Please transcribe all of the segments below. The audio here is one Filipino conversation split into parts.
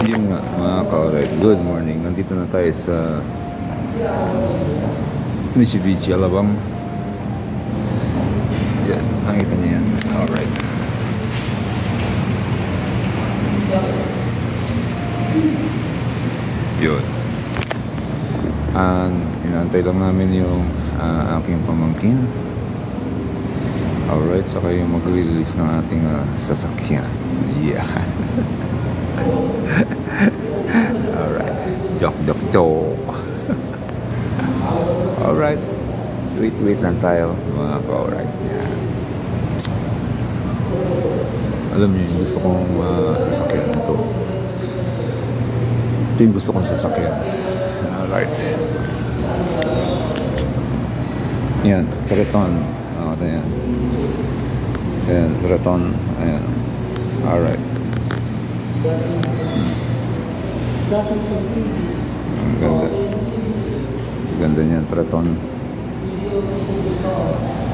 Yun nga mga ka-alright, good morning. Nandito na tayo sa Mitsubishi Alabang. Yan, nakita niyo yan. Alright. Yun. Inaantay lang namin yung aking pamangkin. Alright, saka yung mag-release ng ating sasakyan. Yeah. Alright. Joke. Alright. Wait lang tayo mga ka-alright. Yeah. Alam niyo, yung gusto kong sasakyan ito. Ito yung gusto kong sasakyan. Alright. Yan, Triton. Ito yan. Yan, Triton. Ayan. Alright. Ang ganda. Ganda niyan, Triton.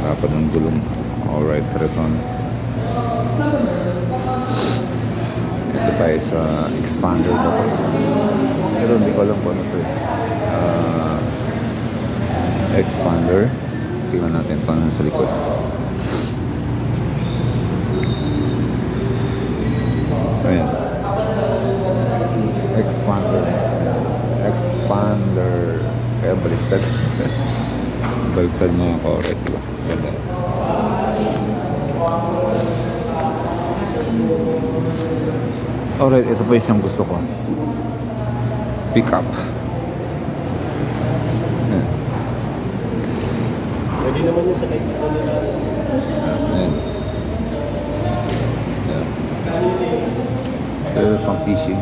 Dapat ng gulong. Alright, Triton. Ito tayo sa expander ba ito? Pero hindi ko alam kung ano ito. Expander. Tingnan natin kung ano sa likod. Ayan. Expander. Kaya baliktad. Baliktad mga ka-alright, diba? Ganda. Alright, ito pa isang gusto ko. Pick up. Pwede naman yung sa next ano nila. Ayan. Pero pang fishing.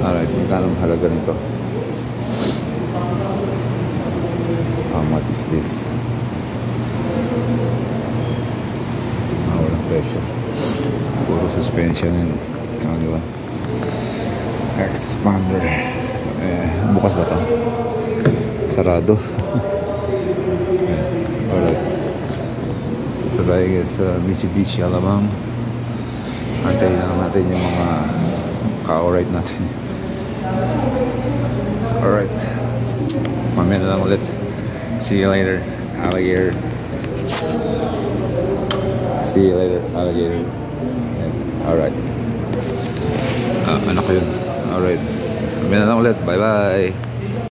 Alright, magkano ang halaga nito? How much is this? Walang presyo. Puro suspension yun. Diba? Expander. Bukas ba ito? Sarado. Alright. Ito tayo sa Mitsubishi Alabang. Antayin lang natin yung mga ka-alright natin. Alright. Mamaya na lang ulit. See you later, alligator. See you later, alligator. Alright. Anak ko yun. Alright. Mamaya na lang ulit. Bye bye.